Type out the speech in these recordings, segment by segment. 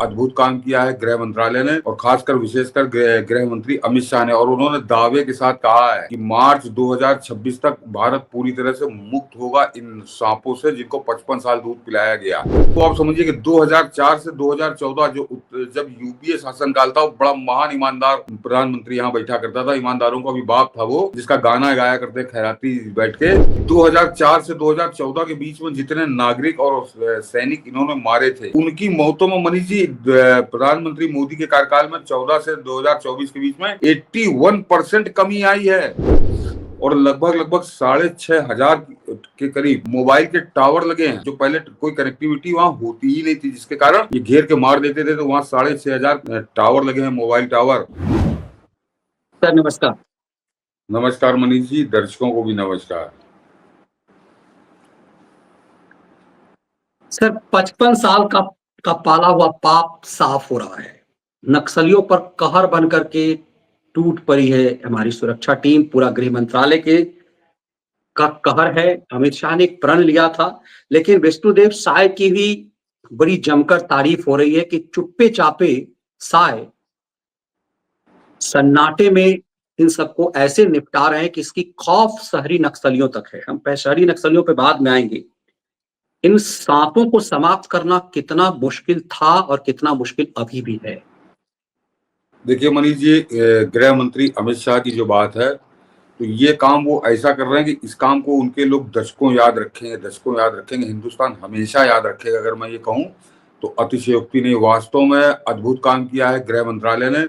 अद्भुत काम किया है गृह मंत्रालय ने और खासकर विशेषकर गृह मंत्री अमित शाह ने। और उन्होंने दावे के साथ कहा है कि मार्च 2026 तक भारत पूरी तरह से मुक्त होगा इन सांपों से जिनको 55 साल दूध पिलाया गया। तो आप समझिए कि 2004 से 2014 जब यूपीए शासनकाल था, बड़ा महान ईमानदार प्रधानमंत्री यहाँ बैठा करता था, ईमानदारों का भी बाप था वो, जिसका गाना गाया करते खैराती बैठ के। 2004 से 2014 के बीच में जितने नागरिक और सैनिक इन्होंने मारे थे, उनकी मौतों में मनीष जी प्रधानमंत्री मोदी के कार्यकाल में 14 से 2024 के बीच में 81% कमी आई है। और लगभग 6,500 के करीब मोबाइल के टावर लगे हैं, जो पहले कोई कनेक्टिविटी वहां होती ही नहीं थी, जिसके कारण ये घेर के मार देते थे। तो वहां 6,500 टावर लगे हैं, मोबाइल टावर। सर नमस्कार। नमस्कार मनीष जी, दर्शकों को भी नमस्कार। सर 55 साल का पाला हुआ पाप साफ हो रहा है। नक्सलियों पर कहर बन करके टूट पड़ी है हमारी सुरक्षा टीम, पूरा गृह मंत्रालय का कहर है। अमित शाह ने एक प्रण लिया था, लेकिन विष्णुदेव साय की भी बड़ी जमकर तारीफ हो रही है कि चुप्पे चापे साय सन्नाटे में इन सबको ऐसे निपटा रहे हैं कि इसकी खौफ शहरी नक्सलियों तक है। हम शहरी नक्सलियों पे बाद में आएंगे। इन सांपों को समाप्त करना कितना मुश्किल था और कितना मुश्किल अभी भी है? देखिए मनीष जी, गृह मंत्री अमित शाह की जो बात है, तो ये काम वो ऐसा कर रहे हैं कि इस काम को उनके लोग दशकों याद रखेंगे, हिंदुस्तान हमेशा याद रखेगा। अगर मैं ये कहूँ तो अतिशयोक्ति नहीं, वास्तव में अद्भुत काम किया है गृह मंत्रालय ने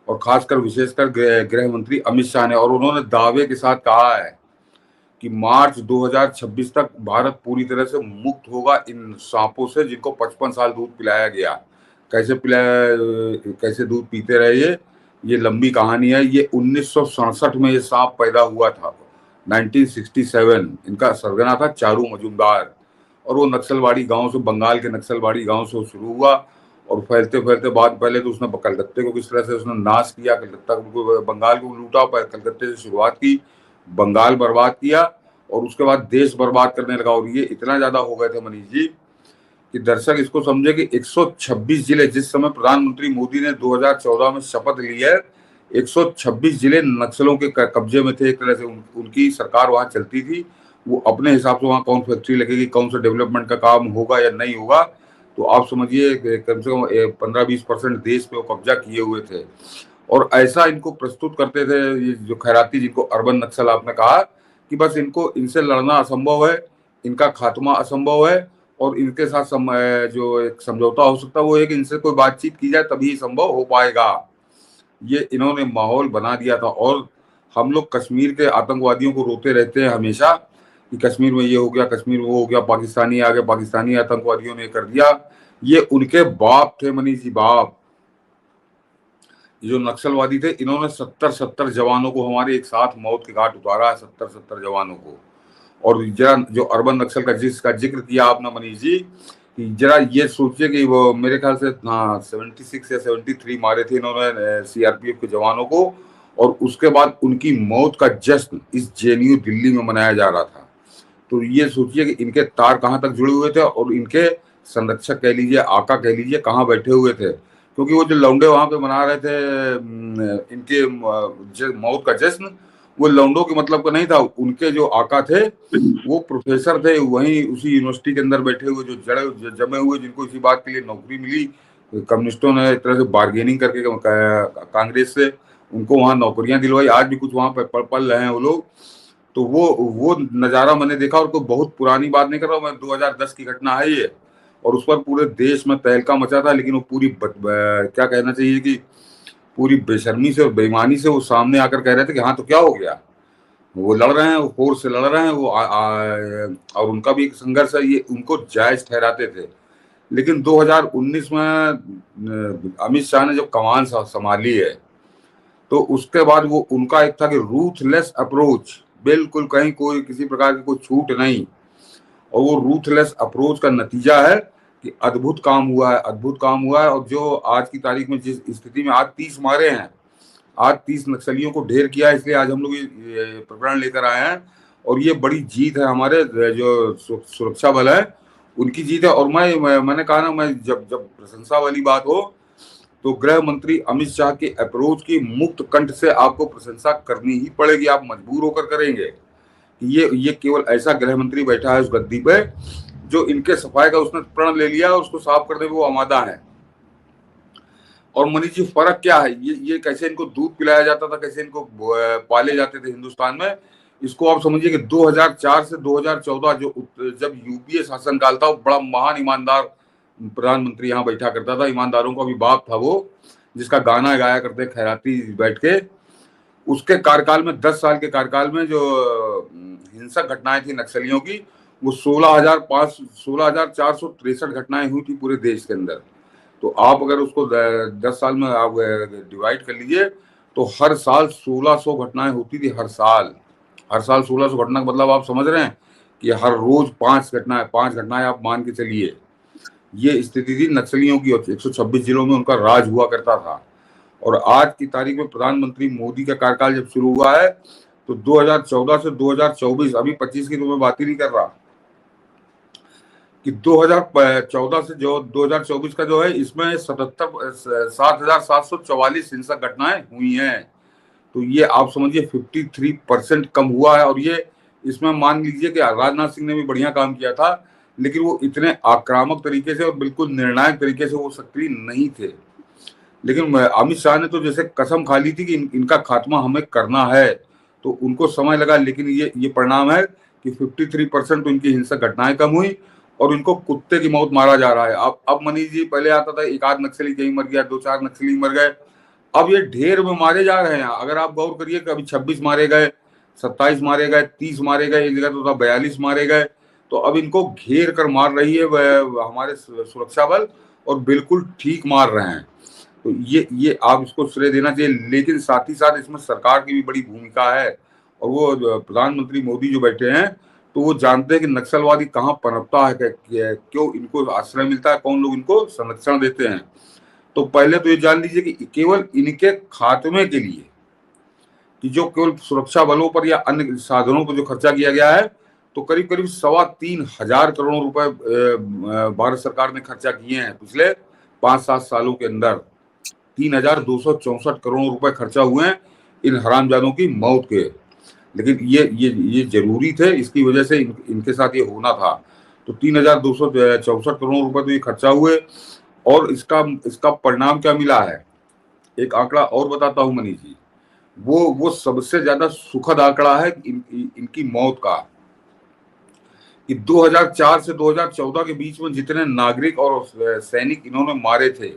और खासकर विशेषकर गृह मंत्री अमित शाह ने। और उन्होंने दावे के साथ कहा है कि मार्च 2026 तक भारत पूरी तरह से मुक्त होगा इन सांपों से जिनको 55 साल दूध पिलाया गया। कैसे दूध पीते रहे, ये लंबी कहानी है। ये 1967 में ये सांप पैदा हुआ था, 1967। इनका सरगना था चारू मजूमदार और वो नक्सलवाड़ी गांव से, बंगाल के नक्सलवाड़ी गांव से शुरू हुआ और फैलते फैलते बाद, पहले तो उसने कलकत्ते को किस तरह से उसने नाश किया, कलकत्ता को, बंगाल को लूटा, कलकत्ते से शुरुआत की, बंगाल बर्बाद किया और उसके बाद देश बर्बाद करने लगा। और ये इतना ज्यादा हो गए थे मनीष जी कि दर्शक इसको समझे कि 126 जिले, जिस समय प्रधानमंत्री मोदी ने 2014 में शपथ ली है, 126 जिले नक्सलों के कब्जे में थे। एक तरह से उनकी सरकार वहां चलती थी। वो अपने हिसाब से वहां कौन फैक्ट्री लगेगी, कौन सा डेवलपमेंट का काम होगा या नहीं होगा, तो आप समझिए कम से कम 15-20% देश पे वो कब्जा किए हुए थे। और ऐसा इनको प्रस्तुत करते थे ये जो खैराती, जिनको अर्बन नक्सल आपने कहा, कि बस इनसे लड़ना असंभव है, इनका खात्मा असंभव है और इनके साथ जो एक समझौता हो सकता है वो है कि इनसे कोई बातचीत की जाए तभी संभव हो पाएगा। ये इन्होंने माहौल बना दिया था। और हम लोग कश्मीर के आतंकवादियों को रोते रहते हैं हमेशा कि कश्मीर में ये हो गया, कश्मीर में वो हो गया, पाकिस्तानी आ गए, पाकिस्तानी आतंकवादियों ने कर दिया। ये उनके बाप थे मनीष जी, बाप। जो नक्सलवादी थे, इन्होंने 70 जवानों को हमारे एक साथ मौत के घाट उतारा है, 70 जवानों को। और जरा जो अर्बन नक्सल का जिसका जिक्र किया आपने मनीष जी, कि जरा ये सोचिए कि वो मेरे ख्याल से 76 या 73 मारे थे इन्होंने सीआरपीएफ के जवानों को। और उसके बाद उनकी मौत का जश्न इस जेएनयू दिल्ली में मनाया जा रहा था। तो ये सोचिए कि इनके तार कहाँ तक जुड़े हुए थे और इनके संरक्षक कह लीजिए, आका कह लीजिए, कहाँ बैठे हुए थे। क्योंकि वो जो लौंडे वहां पे मना रहे थे इनके मौत का जश्न, वो लौंडों के मतलब का नहीं था। उनके जो आका थे वो प्रोफेसर थे, वहीं उसी यूनिवर्सिटी के अंदर बैठे हुए, जो जमे हुए, जिनको इसी बात के लिए नौकरी मिली। कम्युनिस्टों ने एक तरह से बार्गेनिंग करके कांग्रेस से उनको वहां नौकरियां दिलवाई। आज भी कुछ वहां पर पल रहे हैं वो लोग। तो वो नजारा मैंने देखा। और कोई बहुत पुरानी बात नहीं कर रहा हूँ मैं, 2010 की घटना है ये। और उस पर पूरे देश में तहलका मचा था। लेकिन वो पूरी क्या कहना चाहिए कि पूरी बेशर्मी से और बेईमानी से वो सामने आकर कह रहे थे कि हाँ तो क्या हो गया, वो लड़ रहे हैं, वो फोर्स से लड़ रहे हैं, वो और उनका भी एक संघर्ष है, ये उनको जायज ठहराते थे। लेकिन 2019 में अमित शाह ने जब कमान संभाली है, तो उसके बाद वो उनका एक था कि रूथलेस अप्रोच, बिल्कुल कहीं कोई किसी प्रकार की कोई छूट नहीं। और वो रूथलेस अप्रोच का नतीजा है कि अद्भुत काम हुआ है। और जो आज की तारीख में जिस स्थिति में आज 30 मारे हैं, आज 30 नक्सलियों को ढेर किया, इसलिए आज हम लोग ये प्रकरण लेकर आए हैं। और ये बड़ी जीत है हमारे जो सुरक्षा बल है उनकी जीत है। और मैंने कहा ना, मैं जब जब प्रशंसा वाली बात हो तो गृह मंत्री अमित शाह के अप्रोच की मुक्त कंठ से आपको प्रशंसा करनी ही पड़ेगी, आप मजबूर होकर करेंगे। ये केवल ऐसा गृह मंत्री बैठा है उस गद्दी पे जो इनके सफाई का उसने प्रण ले लिया और उसको साफ करने में वो आमादा है। और मनीष जी, फर्क क्या है, ये कैसे इनको दूध पिलाया जाता था, कैसे इनको पाले जाते थे हिंदुस्तान में, इसको आप समझिए कि 2004 से 2014 जब यूपीए शासनकाल था, वो बड़ा महान ईमानदार प्रधानमंत्री यहाँ बैठा करता था, ईमानदारों का भी बाप था वो, जिसका गाना गाया करते खैराती बैठ के। उसके कार्यकाल में 10 साल के कार्यकाल में जो हिंसक घटनाएं थी नक्सलियों की, वो 16,463 घटनाएं हुई थी पूरे देश के अंदर। तो आप अगर उसको 10 साल में आप डिवाइड कर लीजिए तो हर साल 1600 घटनाएं होती थी। हर साल 1600 घटना का मतलब आप समझ रहे हैं कि हर रोज 5 घटनाएं आप मान के चलिए। ये स्थिति थी नक्सलियों की, और 126 जिलों में उनका राज हुआ करता था। और आज की तारीख में प्रधानमंत्री मोदी का कार्यकाल जब शुरू हुआ है तो 2014 से 2024, अभी 25 की तो मैं बात ही नहीं कर रहा, कि 2014 से जो 2024 का जो है, इसमें 7,744 हिंसक घटनाएं हुई हैं। तो ये आप समझिए 53% कम हुआ है। और ये इसमें मान लीजिए कि राजनाथ सिंह ने भी बढ़िया काम किया था, लेकिन वो इतने आक्रामक तरीके से और बिल्कुल निर्णायक तरीके से वो सक्रिय नहीं थे। लेकिन अमित शाह ने तो जैसे कसम खा ली थी कि इनका खात्मा हमें करना है, तो उनको समय लगा, लेकिन ये परिणाम है कि 53% उनकी हिंसक घटनाएं कम हुई और इनको कुत्ते की मौत मारा जा रहा है। अब मनीष जी, पहले आता था एक आध नक्सली कहीं मर गया, 2-4 नक्सली मर गए, अब ये ढेर में मारे जा रहे हैं। अगर आप गौर करिए, कभी 26 मारे गए, 27 मारे गए, 30 मारे गए, एक जगह तो था 42 मारे गए। तो अब इनको घेर कर मार रही है हमारे सुरक्षा बल, और बिल्कुल ठीक मार रहे हैं। तो ये आप इसको श्रेय देना चाहिए, लेकिन साथ ही साथ इसमें सरकार की भी बड़ी भूमिका है। और वो प्रधानमंत्री मोदी जो बैठे हैं, तो वो जानते हैं कि नक्सलवादी कहाँ पनपता है, क्यों इनको आश्रय मिलता है, कौन लोग इनको संरक्षण देते हैं। तो पहले तो ये जान लीजिए कि केवल इनके खात्मे के लिए, कि जो केवल सुरक्षा बलों पर या अन्य साधनों पर जो खर्चा किया गया है, तो करीब करीब 3,25,000 करोड़ रुपए भारत सरकार ने खर्चा किए हैं पिछले 5-7 सालों के अंदर। 3,264 करोड़ रुपए खर्चा हुए हैं इन हरामजादों की मौत के। लेकिन ये जरूरी थे, इसकी वजह से इनके साथ ये होना था। तो 3,264 करोड़ रुपए तो ये खर्चा हुए, और इसका परिणाम क्या मिला है, एक आंकड़ा और बताता हूं मनीष जी। वो सबसे ज्यादा सुखद आंकड़ा है इनकी मौत का, कि 2004 से 2014 के बीच में जितने नागरिक और सैनिक इन्होंने मारे थे,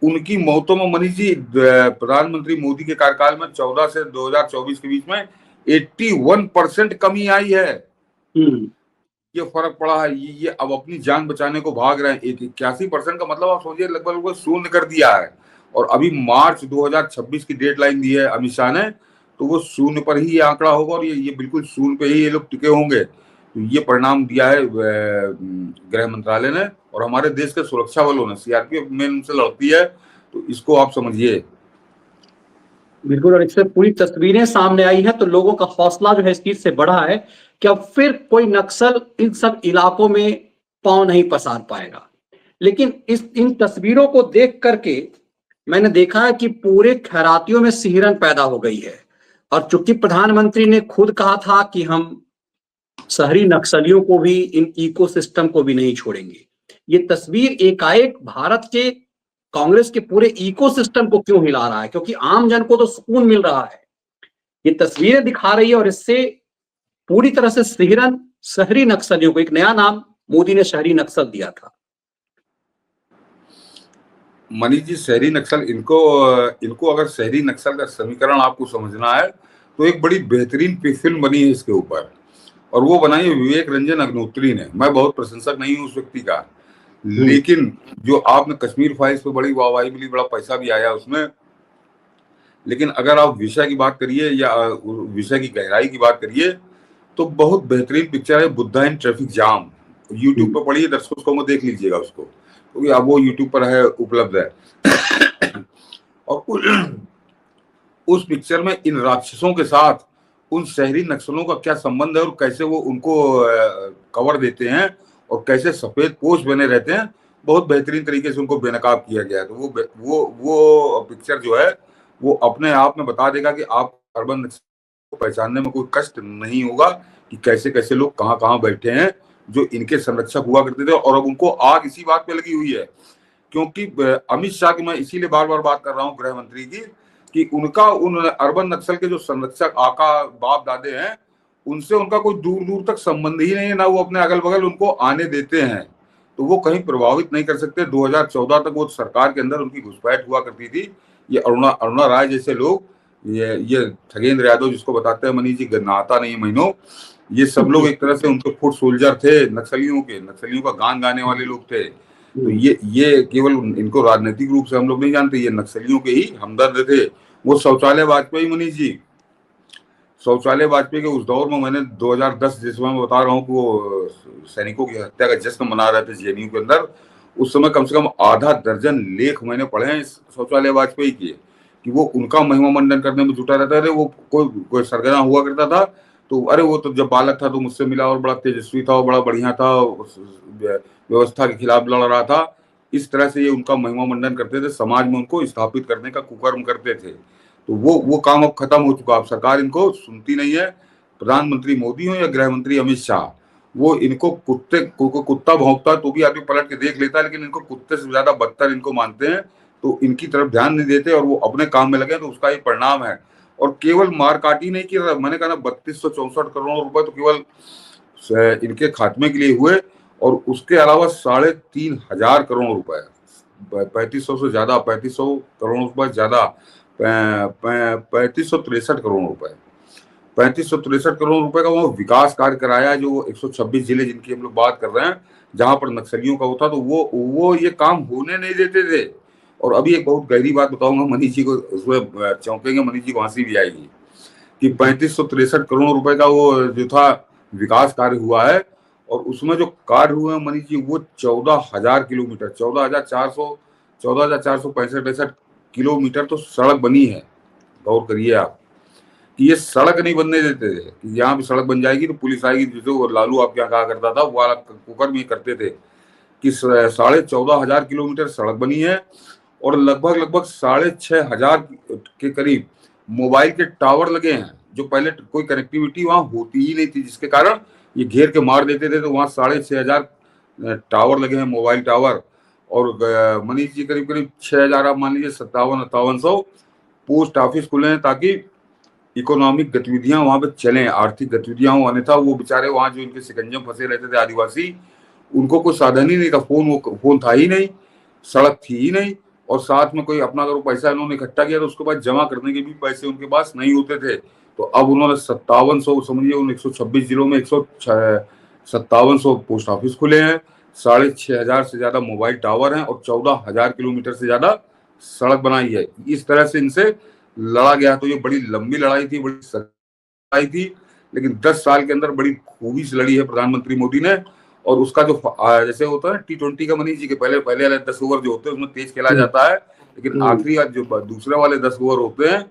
उनकी मौतों में मनीष जी प्रधानमंत्री मोदी के कार्यकाल में 14 से 2024 के बीच में 81% कमी आई है। ये फर्क पड़ा है। ये अब अपनी जान बचाने को भाग रहे हैं। 81% का मतलब आप समझिए लगभग शून्य कर दिया है। और अभी मार्च 2026 की डेडलाइन दी है अमित शाह ने, तो वो शून्य पर ही ये आंकड़ा होगा, और ये बिल्कुल शून्य पे ही ये लोग टिके होंगे। तो ये परिणाम दिया है गृह मंत्रालय ने, और हमारे देश के सुरक्षा बलों ने, सीआरपीएफ में उनसे लड़ती है। तो इसको आप समझिए। बिल्कुल, और इससे पूरी तस्वीरें सामने आई हैं, तो लोगों का हौसला जो है इस चीज से बढ़ा है कि अब फिर कोई नक्सल इन सब इलाकों में पांव नहीं पसार पाएगा। लेकिन इन तस्वीरों को देख करके मैंने देखा है कि पूरे खैरातियों में सिहरन पैदा हो गई है। और चूंकि प्रधानमंत्री ने खुद कहा था कि हम शहरी नक्सलियों को भी, इन इकोसिस्टम को भी नहीं छोड़ेंगे, ये तस्वीर एकाएक भारत के कांग्रेस के पूरे इकोसिस्टम को क्यों हिला रहा है? क्योंकि आम जन को तो सुकून मिल रहा है, ये तस्वीरें दिखा रही है, और इससे पूरी तरह से सिहरन शहरी नक्सलियों को, एक नया नाम मोदी ने शहरी नक्सल दिया था। मनीष जी, शहरी नक्सल, इनको अगर शहरी नक्सल का समीकरण आपको समझना है, तो एक बड़ी बेहतरीन फिल्म बनी है इसके ऊपर, और वो बनाई है विवेक रंजन अग्निहोत्री ने। मैं बहुत प्रशंसक नहीं हूँ उस व्यक्ति का, लेकिन जो आपने कश्मीर फाइल्स पे बड़ी वाहवाही मिली, बड़ा पैसा भी आया उसमें, लेकिन अगर आप विषय की बात करिए या विषय की गहराई की बात करिए, तो बहुत बेहतरीन पिक्चर है Buddha in traffic jam. YouTube पर पढ़िए, दर्शकों को देख लीजिएगा उसको, क्योंकि अब वो यूट्यूब पर है, उपलब्ध है। और उस पिक्चर में इन राक्षसों के साथ उन शहरी नक्सलों का क्या संबंध है, और कैसे वो उनको कवर देते हैं, और कैसे सफेद पोश बने रहते हैं, बहुत बेहतरीन तरीके से उनको बेनकाब किया गया है। तो वो पिक्चर जो है वो अपने आप में बता देगा कि आप अर्बन को पहचानने में कोई कष्ट नहीं होगा कि कैसे कैसे लोग कहाँ कहाँ बैठे हैं जो इनके संरक्षक हुआ करते थे। और अब उनको आग इसी बात पे लगी हुई है, क्योंकि अमित शाह की मैं इसीलिए बार बार बात कर रहा हूँ, गृह मंत्री की, कि उनका उन अर्बन नक्सल के जो संरक्षक आका बाप दादे हैं, उनसे उनका कोई दूर दूर तक संबंध ही नहीं है, ना वो अपने अगल बगल उनको आने देते हैं, तो वो कहीं प्रभावित नहीं कर सकते। 2014 तक वो सरकार के अंदर उनकी घुसपैठ हुआ करती थी। ये अरुणा राय जैसे लोग, ये ठगेंद्र यादव जिसको बताते हैं मनीष जी, नहाता नहीं महीनों, ये सब लोग एक तरह से उनके फुट सोल्जर थे, नक्सलियों का गान गाने वाले लोग थे। तो ये केवल इनको राजनीतिक रूप से हम लोग नहीं जानते, ये नक्सलियों के ही हमदर्द थे। वो शौचालय वाजपेयी, मनीष जी, शौचालय वाजपेयी के उस दौर में मैंने 2010, जिसमें मैं बता रहा हूँ कि वो सैनिकों की हत्या का जश्न मना रहे थे जेएनयू के अंदर, उस समय कम से कम आधा दर्जन लेख मैंने पढ़े हैं शौचालय वाजपेयी के, कि वो उनका महिमा मंडन करने में जुटा रहता है। वो कोई सरगना हुआ करता था तो अरे वो तो जब बालक था तो मुझसे मिला और बड़ा तेजस्वी था और बड़ा बढ़िया था, व्यवस्था के खिलाफ लड़ रहा था, इस तरह से ये उनका महिमा मंडन करते थे, समाज में उनको स्थापित करने का कुकर्म करते थे। तो वो काम अब खत्म हो चुका। अब सरकार इनको सुनती नहीं है। प्रधानमंत्री मोदी हो या गृह मंत्री अमित शाह, वो इनको कुत्ता भौंकता तो भी आदमी पलट के देख लेता है, लेकिन इनको कुत्ते से ज्यादा बदतर इनको मानते हैं, तो इनकी तरफ ध्यान नहीं देते और वो अपने काम में लगे। तो उसका ये परिणाम है। और केवल मारकाटी नहीं की, मैंने कहा ना 3264 करोड़ रुपए तो केवल इनके खात्मे के लिए हुए, और उसके अलावा 3500 करोड़ रुपए, 3500 से ज्यादा, 3500 करोड़ रुपए ज्यादा, 3563 करोड़ रुपए, 3563 करोड़ रुपए का वो विकास कार्य कराया है, जो 126 जिले जिनकी हम लोग बात कर रहे हैं, जहां पर नक्सलियों का होता, तो वो ये काम होने नहीं देते थे। और अभी एक बहुत गहरी बात बताऊंगा मनीष जी को, उसमें चौंकेंगे मनीष जी को, हंसी भी आएगी, कि 3563 करोड़ रुपए का वो जो था विकास कार्य हुआ है, और उसमें जो कार्य हुए हैं मनीष जी, वो 14,000 किलोमीटर, 14,465 किलोमीटर तो सड़क बनी है। गौर करिए आप कि ये सड़क नहीं बनने देते थे, कि यहाँ पे सड़क बन जाएगी तो पुलिस आएगी, जैसे वो लालू आप क्या कहा करता था, वो वाला कुकर में करते थे, कि 14,500 किलोमीटर सड़क बनी है, और लगभग 6,500 के करीब मोबाइल के टावर लगे हैं, जो पहले कोई कनेक्टिविटी वहां होती ही नहीं थी, जिसके कारण ये घेर के मार देते थे। तो वहां 6,500 टावर लगे हैं, मोबाइल टावर। और मनीष जी करीब करीब 6,000, आप मान लीजिए 5700 पोस्ट ऑफिस खुले हैं, ताकि इकोनॉमिक गतिविधियां वहां पे चलें, आर्थिक गतिविधियां हो। अन्यथा वो बेचारे वहां जो इनके शिकंजे फंसे रहते थे आदिवासी, उनको कोई साधन ही नहीं था, फोन था ही नहीं, सड़क थी ही नहीं, और साथ में कोई अपना अगर पैसा इन्होंने इकट्ठा किया तो उसके बाद जमा करने के भी पैसे उनके पास नहीं होते थे। तो अब उन्होंने 5700, समझिए उन 126 जिलों में 5700 पोस्ट ऑफिस खुले हैं, 6,500 से ज्यादा मोबाइल टावर हैं, और 14,000 किलोमीटर से ज्यादा सड़क बनाई है। इस तरह से इनसे लड़ा गया। तो ये बड़ी लंबी लड़ाई थी, बड़ी लड़ाई थी, लेकिन 10 साल के अंदर बड़ी खूबी से लड़ी है प्रधानमंत्री मोदी ने। और उसका जो जैसे होता है T20 का मनीष जी के पहले वाले 10 ओवर जो होते हैं उसमें तेज खेला जाता है, लेकिन आखिरी जो दूसरे वाले 10 ओवर होते हैं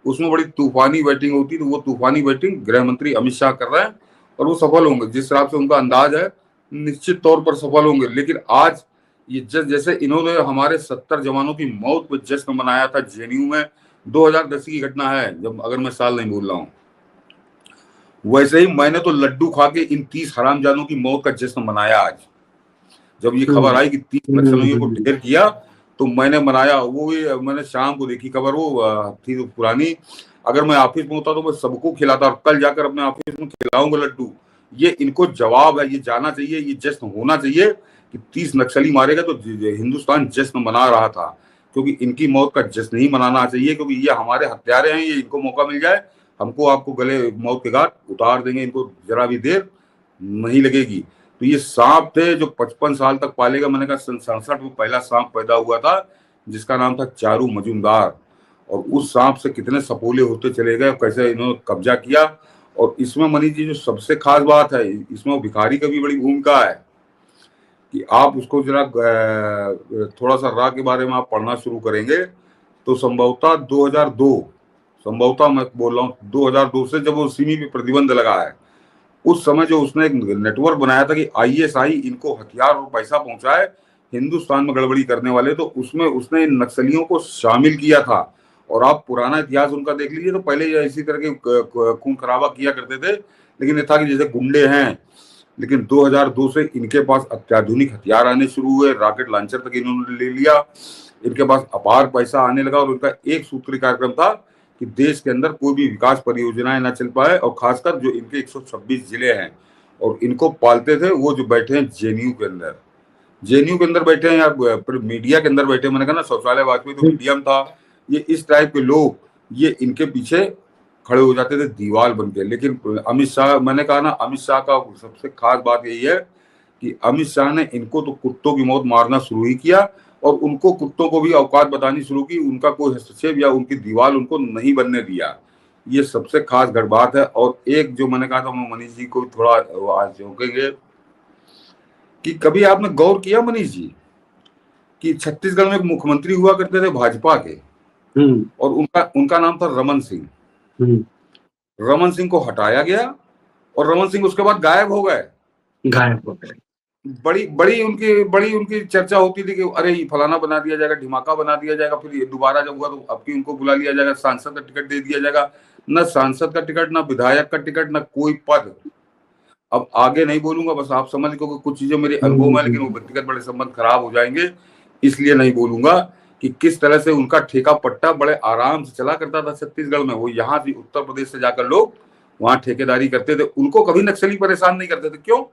उसमें बड़ी तूफानी बैटिंग होती है। तो वो तूफानी बैटिंग गृह मंत्री अमित शाह कर रहे हैं, और वो सफल होंगे, जिस हिसाब से उनका अंदाज है निश्चित तौर पर सफल होंगे। लेकिन आज ये जैसे इन्होंने हमारे 70 जवानों की मौत पर जश्न मनाया था जेएनयू में, 2010 की घटना है, जब अगर मैं साल नहीं भूल रहा हूँ, वैसे ही मैंने तो लड्डू खा के इन 30 हरामजादों की मौत का जश्न मनाया। आज जब ये खबर आई कि 30 नक्सलियों को ढेर किया, तो मैंने मनाया। वो भी मैंने शाम को देखी खबर, वो थी पुरानी। अगर मैं ऑफिस में होता तो मैं सबको खिलाता, और कल जाकर अपने ऑफिस में खिलाऊंगा लड्डू। ये इनको जवाब है, ये जाना चाहिए, ये जश्न होना चाहिए कि 30 नक्सली मारेगा तो हिंदुस्तान जश्न मना रहा था, क्योंकि इनकी मौत का जश्न ही मनाना चाहिए, क्योंकि ये हमारे हत्यारे हैं। ये इनको मौका मिल जाए, हमको आपको गले मौत के घाट उतार देंगे, इनको जरा भी देर नहीं लगेगी। तो ये सांप थे जो 55 साल तक पालेगा। मैंने कहा 67 में पहला सांप पैदा हुआ था, जिसका नाम था चारू मजूमदार, और उस सांप से कितने सपोले होते चले गए, कैसे इन्होंने कब्जा किया। और इसमें मनीष जी जो सबसे खास बात है, इसमें भिखारी का भी बड़ी भूमिका है, कि आप उसको जरा थोड़ा सा राह के बारे में आप पढ़ना शुरू करेंगे तो संभवतः 2002, संभवतः मैं बोल रहा हूँ 2002 से जब वो सिमी पे प्रतिबंध लगा है, उस समय जो उसने एक नेटवर्क बनाया था कि आईएसआई इनको हथियार और पैसा पहुंचाए हिंदुस्तान में गड़बड़ी करने वाले, तो उसमें उसने इन नक्सलियों को शामिल किया था। और आप पुराना इतिहास उनका देख लीजिए तो पहले ये इसी तरह के खून खराबा किया करते थे, लेकिन ये था कि जैसे गुंडे हैं। लेकिन 2002 से इनके पास अत्याधुनिक हथियार आने शुरू हुए, रॉकेट लॉन्चर तक इन्होंने ले लिया। इनके पास अपार पैसा आने लगा और उनका एक सूत्री कार्यक्रम था कि देश के अंदर कोई भी विकास परियोजनाएं ना चल पाए, और खासकर जो इनके 126 जिले हैं और इनको पालते थे वो जो बैठे हैं जेएनयू के अंदर, जेएनयू के अंदर बैठे हैं या फिर मीडिया के अंदर बैठे हैं। मैंने कहा ना शौचालय वाजपेयी तो मीडियम था, ये इस टाइप के लोग ये इनके पीछे खड़े हो जाते थे दीवार बन के। लेकिन अमित शाह, मैंने कहा ना अमित शाह का सबसे खास बात यही है कि अमित शाह ने इनको तो कुत्तों की मौत मारना शुरू ही किया और उनको कुत्तों को भी औकात बतानी शुरू की, उनका कोई हस्तक्षेप या उनकी दीवार उनको नहीं बनने दिया। ये सबसे खास बात है। और एक जो मैंने कहा था मनीष जी को भी थोड़ा आज झोंकेंगे कि कभी आपने गौर किया मनीष जी कि छत्तीसगढ़ में एक मुख्यमंत्री हुआ करते थे भाजपा के, और उनका उनका नाम था रमन सिंह। रमन सिंह को हटाया गया और रमन सिंह उसके बाद गायब हो गए। बड़ी उनकी चर्चा होती थी कि अरे फलाना बना दिया जाएगा, ढिमाका बना दिया जाएगा, फिर ये दोबारा जब हुआ तो अब की उनको बुला लिया जाएगा, सांसद का टिकट दे दिया जाएगा। न सांसद का टिकट, न विधायक का टिकट, न कोई पद। अब आगे नहीं बोलूंगा, बस आप समझ लो कि कुछ चीजें मेरे अनुभव में, लेकिन वो व्यक्तिगत बड़े संबंध खराब हो जाएंगे, इसलिए नहीं बोलूंगा कि किस तरह से उनका ठेका पट्टा बड़े आराम से चला करता था छत्तीसगढ़ में। वो यहाँ से उत्तर प्रदेश से जाकर लोग वहां ठेकेदारी करते थे, उनको कभी नक्सली परेशान नहीं करते थे। क्यों?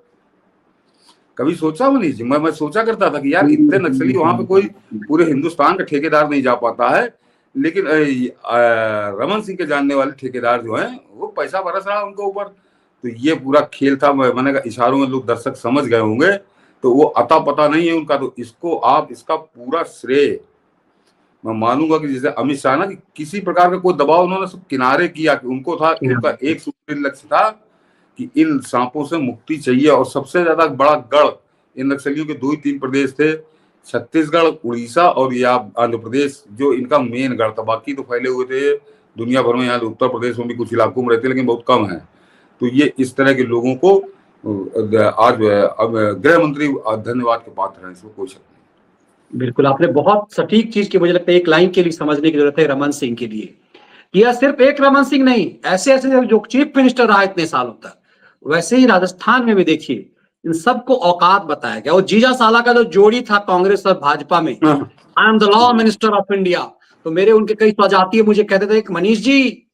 कभी सोचा मनीष जी? मैं सोचा करता था कि यार इतने नक्सली वहां पे कोई पूरे हिंदुस्तान का ठेकेदार नहीं जा पाता है, लेकिन रमन सिंह के जानने वाले ठेकेदार जो हैं वो पैसा बरस रहा है उनके ऊपर। तो ये पूरा खेल था। मैंने कहा इशारों में लोग दर्शक समझ गए होंगे, तो वो अता पता नहीं है उनका। तो इसको आप इसका पूरा श्रेय मैं मानूंगा कि जैसे अमित शाह ना, कि किसी प्रकार का कोई दबाव उन्होंने सब किनारे किया, कि उनको था, उनका एक सूत्री लक्ष्य था कि इन सांपों से मुक्ति चाहिए। और सबसे ज्यादा बड़ा गढ़ इन नक्सलियों के 2 ही 3 प्रदेश थे, छत्तीसगढ़, उड़ीसा और या आंध्र प्रदेश, जो इनका मेन गढ़ था। बाकी तो फैले हुए थे दुनिया भर में, यहाँ उत्तर प्रदेश में भी कुछ इलाकों में रहते, लेकिन बहुत कम है। तो ये इस तरह के लोगों को आज गृह मंत्री धन्यवाद के पात्र हैं, इसमें कोई शक नहीं। बिल्कुल, आपने बहुत सटीक चीज की मुझे लगता है एक लाइन के लिए समझने की जरूरत है रमन सिंह के लिए। यह सिर्फ एक रमन सिंह नहीं, ऐसे ऐसे जो चीफ मिनिस्टर रहा इतने सालों तक, वैसे ही राजस्थान में भी देखिए इन सबको औकात बताया गया। और जीजा साला का जो जोड़ी था कांग्रेस और भाजपा में, I am the law minister of India, तो मेरे उनके कई स्वजातीय मुझे कहते थे कि मनीष जी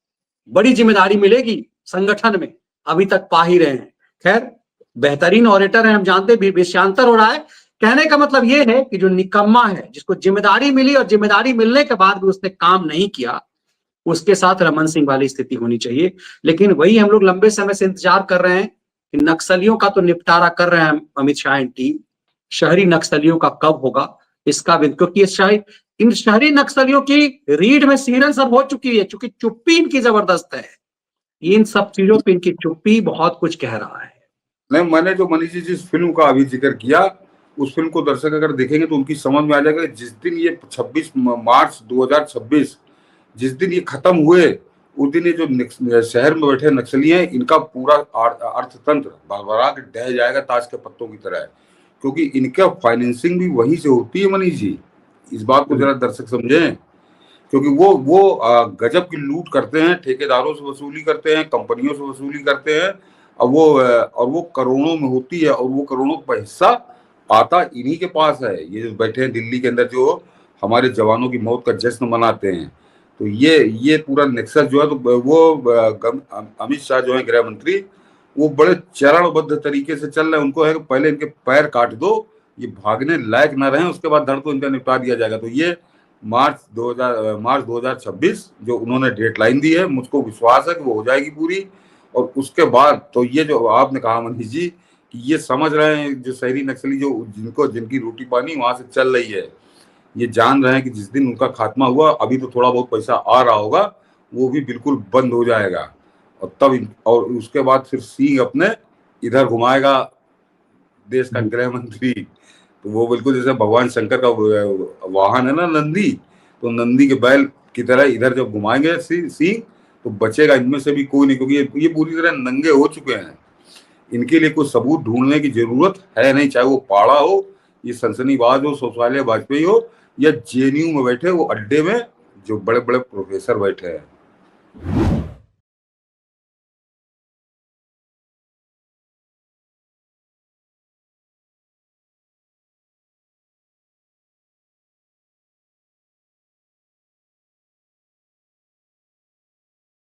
बड़ी जिम्मेदारी मिलेगी संगठन में, अभी तक पा ही रहे हैं। खैर, बेहतरीन ऑरेटर है, हम जानते हैं, विषयांतर हो रहा है। कहने का मतलब ये है कि जो निकम्मा है, जिसको जिम्मेदारी मिली और जिम्मेदारी मिलने के बाद भी उसने काम नहीं किया, उसके साथ रमन सिंह वाली स्थिति होनी चाहिए। लेकिन वही हम लोग लंबे समय से इंतजार कर रहे हैं कि नक्सलियों का तो निपटारा कर रहे हैं अमित शाह टीम, शहरी नक्सलियों का कब होगा इसका भी, क्योंकि इन शहरी नक्सलियों की रीढ़ में सीरन सब हो चुकी है, चूंकि चुप्पी इनकी जबरदस्त है। इन सब चीजों पर इनकी चुप्पी बहुत कुछ कह रहा है। नहीं, मैंने जो मनीष जी जिस फिल्म का अभी जिक्र किया, उस फिल्म को दर्शक अगर देखेंगे तो उनकी समझ में आ जाएगा। जिस दिन ये 26 मार्च 2026 जिस दिन ये खत्म हुए, उस दिन ये जो शहर में बैठे नक्सली हैं, इनका पूरा अर्थतंत्र भरभरा के ढह जाएगा ताश के पत्तों की तरह, क्योंकि इनका फाइनेंसिंग भी वहीं से होती है मनीष जी। इस बात को जरा दर्शक समझें, क्योंकि वो गजब की लूट करते हैं, ठेकेदारों से वसूली करते हैं, कंपनियों से वसूली करते हैं, और वो करोड़ों में होती है, और वो करोड़ों का हिस्सा आता इन्हीं के पास है। ये जो बैठे हैं दिल्ली के अंदर, जो हमारे जवानों की मौत का जश्न मनाते हैं, तो ये पूरा नेक्सस जो है, तो वो अमित शाह जो है गृह मंत्री, वो बड़े चरणबद्ध तरीके से चल रहे हैं। उनको है कि पहले इनके पैर काट दो, ये भागने लायक ना रहे, उसके बाद धड़ को इनका निपटा दिया जाएगा। तो ये मार्च 2026 जो उन्होंने डेडलाइन दी है, मुझको विश्वास है कि वो हो जाएगी पूरी। और उसके बाद तो ये जो आपने कहा मनीष जी कि ये समझ रहे हैं, जो शहरी नक्सली जो जिनकी रोटी पानी वहां से चल रही है, ये जान रहे हैं कि जिस दिन उनका खात्मा हुआ, अभी तो थोड़ा बहुत पैसा आ रहा होगा, वो भी बिल्कुल बंद हो जाएगा। और तब और उसके बाद फिर सिंह अपने इधर घुमाएगा देश का गृह मंत्री। तो वो बिल्कुल जैसे भगवान शंकर का वाहन है ना नंदी, तो नंदी के बैल की तरह इधर जब घुमाएंगे सिंह, तो बचेगा इनमें से भी कोई नहीं, क्योंकि ये पूरी तरह नंगे हो चुके हैं। इनके लिए कोई सबूत ढूंढने की जरूरत है नहीं, चाहे वो पाड़ा हो, ये सनसनीबाज हो, शौचालय वाजपेयी हो, या जेएनयू में बैठे वो अड्डे में जो बड़े बड़े प्रोफेसर बैठे हैं।